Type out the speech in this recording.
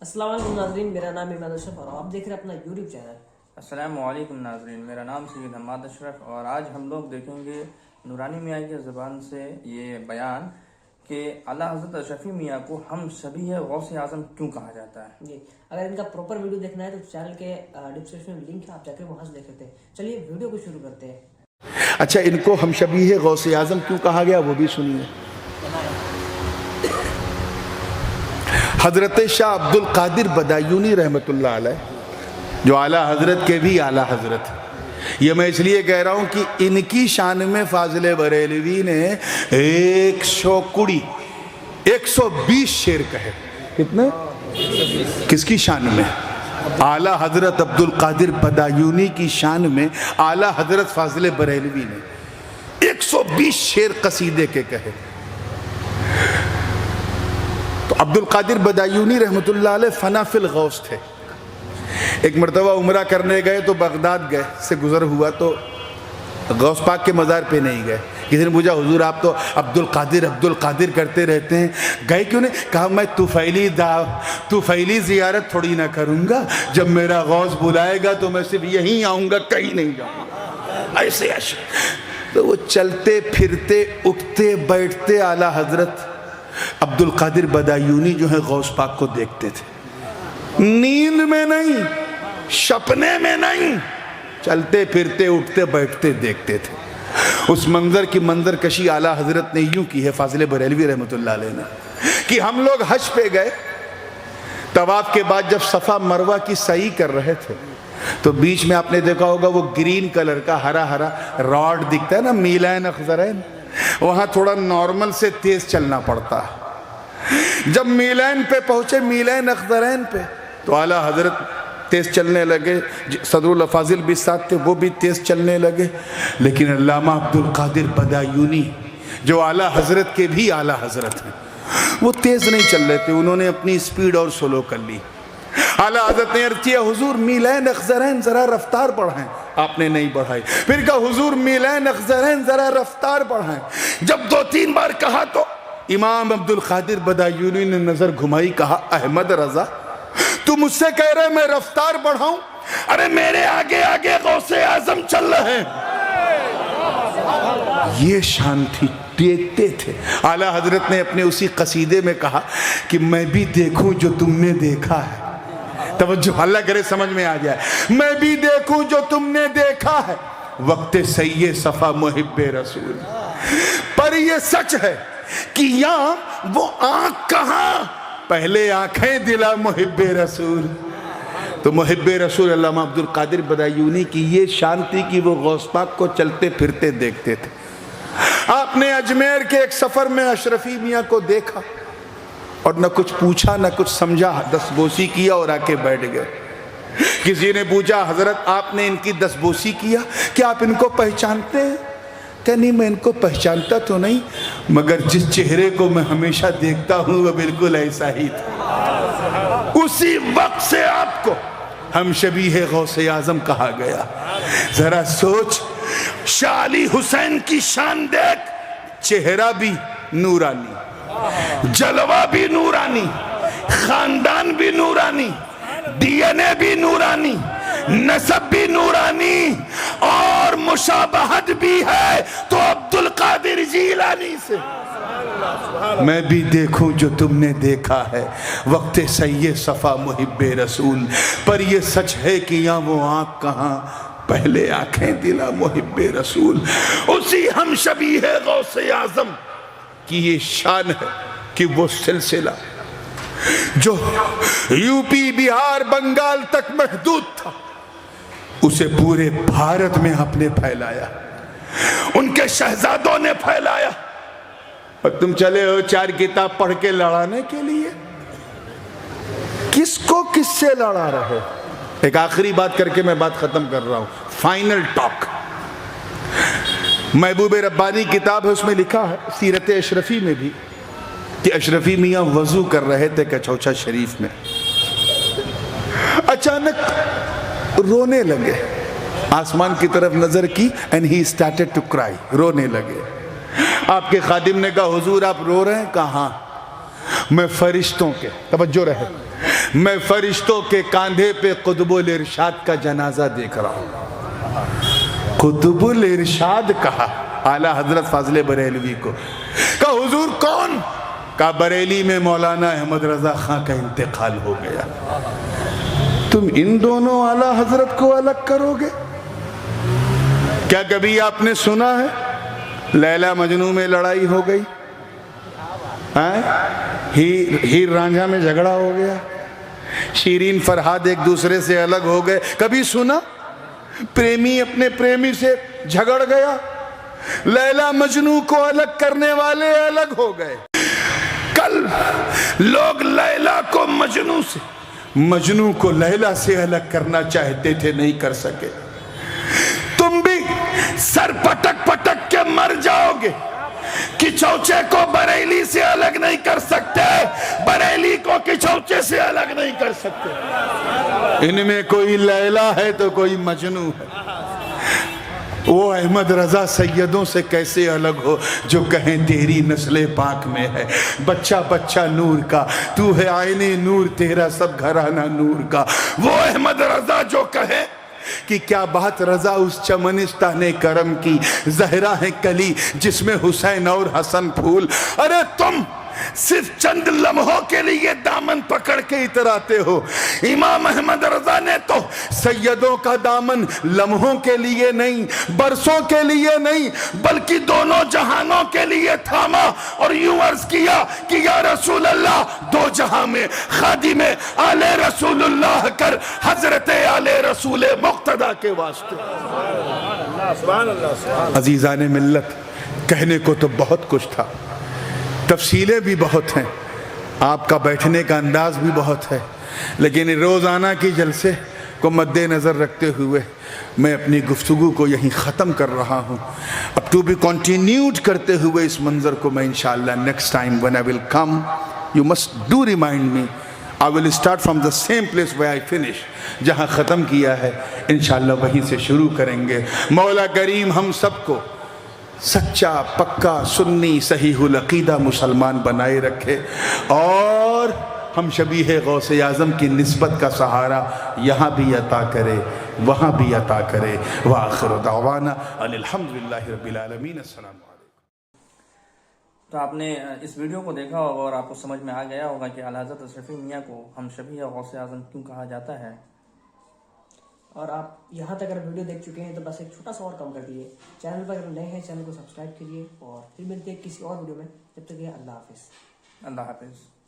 अस्सलाम वालेकुम नाज़रीन, मेरा नाम इमाद अशरफ और आप देख रहे हैं अपना यूट्यूब चैनल। अस्सलामुअलैकुम नाज़रीन, मेरा नाम सैयद हम्माद अशरफ और आज हम लोग देखेंगे नूरानी मियाँ की ज़बान से ये बयान कि आला हज़रत अशरफी मियाँ को हम सभी है गौसे आज़म क्यों कहा जाता है। जी, अगर इनका प्रॉपर वीडियो देखना है तो चैनल के डिस्क्रिप्शन में लिंक है, आप जाकर वहाँ से देख सकते हैं। चलिए वीडियो को शुरू करते हैं। अच्छा, इनको हम शबीह गौसे आज़म क्यों कहा गया वो भी सुनिए। हज़रत शाह अब्दुल कादिर बदायूनी रहमतुल्लाह अलैह, जो आला हज़रत के भी आला हज़रत, ये मैं इसलिए कह रहा हूँ कि इनकी शान में फाजिल बरेलवी ने 120 शेर कहे। कितने? किसकी शान में? आला हज़रत अब्दुल कादिर बदायूनी की शान में आला हज़रत फाजिल बरेलवी ने 120 शेर कसीदे के कहे। तो अब्दुल कादिर बदायूनी रहमतुल्लाह अलैह फना फिल गौस थे। एक मरतबा उम्रा करने गए तो बगदाद गए, से गुजर हुआ तो गौस पाक के मज़ार पे नहीं गए। किसी ने पूछा, हुजूर आप तो अब्दुल कादिर करते रहते हैं, गए क्यों नहीं? कहा, मैं तुफैली ज़ियारत थोड़ी ना करूँगा, जब मेरा गौस बुलाएगा तो मैं सिर्फ यहीं आऊँगा, कहीं नहीं जाऊँगा। ऐसे तो वो चलते फिरते उठते बैठते आला हज़रत अब्दुल कादिर बदायूनी जो है गौस पाक को देखते थे, नींद में नहीं, सपने में नहीं, चलते फिरते उठते बैठते देखते थे। उस मंजर की मंजर कशी आला हजरत ने यूं की है फाजिल बरेलवी रहमतुल्लाह अलैह ने, कि हम लोग हज पे गए, तवाफ के बाद जब सफ़ा मरवा की सही कर रहे थे तो बीच में आपने देखा होगा वो ग्रीन कलर का हरा हरा रॉड दिखता है ना, मीलान अखज़रैन, वहाँ थोड़ा नॉर्मल से तेज़ चलना पड़ता है। जब मीलान पे पहुँचे, मीलान अखज़रैन पे, तो आला हज़रत तेज़ चलने लगे, सदरुल अफाजिल भी साथ थे, वो भी तेज़ चलने लगे। लेकिन अल्लामा अब्दुल कादिर बदायूनी जो आला हज़रत के भी आला हज़रत हैं, वो तेज़ नहीं चल रहे थे, उन्होंने अपनी स्पीड और स्लो कर ली। आला हज़रत ने अर्ज़ किया, हुजूर मीलान अखज़रैन ज़रा रफ्तार बढ़ाएं। आपने नहीं बढ़ाई। फिर कहा, हुजूर मीलान अखज़रैन ज़रा रफ्तार बढ़ाएं। जब 2-3 बार कहा तो इमाम अब्दुल कादिर बदायूनी ने नज़र घुमाई, कहा, अहमद रज़ा तू मुझसे कह रहे मैं रफ्तार बढ़ाऊं? अरे मेरे आगे आगे गौसे आज़म चल रहे हैं। ये शांति देखते थे। आला हज़रत ने अपने उसी कसीदे में कहा कि मैं भी देखूं जो तुमने देखा है। तवज्जो, अल्लाह करे समझ में आ जाए। मैं भी देखूं जो तुमने देखा है, वक्त सैये सफ़ा मुहिब्बे रसूल। पर ये सच है कि यहाँ वो आँख कहाँ, पहले आँखें दिला मुहिब्बे रसूल। तो मुहिब्बे रसूल अल्लामा अब्दुल कादिर बदायूनी की ये शांति कि वो गौस पाक को चलते फिरते देखते थे। आपने अजमेर के एक सफ़र में अशरफी मियाँ को देखा और न कुछ पूछा न कुछ समझा, दस्तबोसी किया और आके बैठ गए। किसी ने पूछा, हज़रत आपने इनकी दस्तबोसी किया, क्या आप इनको पहचानते हैं? क्या नहीं, मैं इनको पहचानता तो नहीं, मगर जिस चेहरे को मैं हमेशा देखता हूँ वो बिल्कुल ऐसा ही था। उसी वक्त से आपको हम शबीह गौसे आज़म कहा गया। जरा सोच, शाह अली हुसैन की शान देख, चेहरा भी नूरानी, जलवा भी नूरानी, खानदान भी नूरानी, डीएनए भी नूरानी, नसब भी नूरानी और मुशाबहत भी है तो अब्दुल कादिर जीलानी से। मैं भी देखूं जो तुमने देखा है, वक्त सैये सफ़ा मुहिब्बे रसूल। पर ये सच है कि यहाँ वो आँख कहाँ, पहले आँखें दिला मुहिब्बे रसूल। उसी हम शबीह गौसे आज़म की ये शान है कि वो सिलसिला जो यूपी बिहार बंगाल तक महदूद था, उसे पूरे भारत में आपने फैलाया, उनके शहजादों ने फैलाया। और तुम चले हो 4 किताब पढ़ के लड़ाने के लिए। किसको किससे लड़ा रहे? एक आखिरी बात करके मैं बात खत्म कर रहा हूं, फाइनल टॉक। महबूब रब्बानी किताब है, उसमें लिखा है सीरत अशरफी में भी कि अशरफी मियाँ वजू कर रहे थे कचौचा शरीफ में, अचानक रोने लगे, आसमान की तरफ नजर की, and he started to cry, रोने लगे। आपके खादिम ने कहा, हुजूर आप रो रहे हैं? कहा, मैं फरिश्तों के, तवज्जो रहे, मैं फरिश्तों के कांधे पे कुतुबुल इरशाद का जनाजा देख रहा हूं। कुतुबुल इरशाद कहा आला हजरत फाजिल बरेलवी को। कहा हुजूर कौन? कहा बरेली में मौलाना अहमद रजा खां का इंतकाल हो गया। तुम इन दोनों आला हजरत को अलग करोगे? क्या कभी आपने सुना है लैला मजनू में लड़ाई हो गई? हीर रांझा में झगड़ा हो गया, शीरीन फरहाद एक दूसरे से अलग हो गए? कभी सुना? प्रेमी अपने प्रेमी से झगड़ गया? लैला मजनू को अलग करने वाले अलग हो गए। कल लोग लैला को मजनू से, मजनू को लैला से अलग करना चाहते थे, नहीं कर सके। तुम भी सर पटक पटक के मर जाओगे कि चौचे को बरेली से अलग नहीं कर सकते, बरेली को किचौचे से अलग नहीं कर सकते। इनमें कोई लैला है तो कोई मजनू है। वो अहमद रजा सैयदों से कैसे अलग हो जो कहें तेरी नस्ले पाक में है, बच्चा बच्चा नूर का, तू है आईने नूर, तेरा सब घराना नूर का। वो अहमद रजा जो कहे कि क्या बात रजा उस चमनिस्ताने करम की, जहरा है कली जिसमें हुसैन और हसन फूल। अरे तुम सिर्फ चंद लम्हों के लिए दामन पकड़ के इतराते हो। इमाम अहमद रजा ने तो सैयदों का दामन लम्हों के लिए नहीं, बरसों के लिए नहीं, बल्कि दोनों जहानों के लिए थामा और यूं अर्ज किया कि या रसूल अल्लाह, दो जहां में खादिम आले रसूलुल्लाह कर हजरत आले रसूल मुक्तदा के वास्ते। अजीजान मिल्लत, कहने को तो बहुत कुछ था, तफसीलें भी बहुत हैं, आपका बैठने का अंदाज भी बहुत है, लेकिन रोज़ाना की जलसे को मद्देनज़र रखते हुए मैं अपनी गुफ्तगू को यहीं ख़त्म कर रहा हूँ। अब टू बी कंटिन्यूड करते हुए इस मंज़र को मैं इंशाअल्लाह next time when I will come, you must do remind me, I will start from the same place where I finish, जहाँ ख़त्म किया है इंशाअल्लाह वहीं से शुरू करेंगे। मौला करीम हम सबको सच्चा पक्का सुन्नी सहीहुल अकीदा मुसलमान बनाए रखे और हम शबीह गौसे आज़म की निस्बत का सहारा यहाँ भी अता करे, वहाँ भी अता करे। व आखिर दावाना अल्हम्दुलिल्लाहि रब्बिल आलमीन। अस्सलाम वालेकुम। तो आपने इस वीडियो को देखा होगा और आपको समझ में आ गया होगा कि आला हज़रत अशरफी मियाँ को हम शबीह गौसे आज़म क्यों कहा जाता है। और आप यहाँ तक अगर वीडियो देख चुके हैं तो बस एक छोटा सा और काम कर दिए, चैनल पर अगर नए हैं चैनल को सब्सक्राइब कीजिए और फिर मिलते हैं किसी और वीडियो में। जब तक ये अल्लाह हाफिज़। अल्लाह हाफिज़।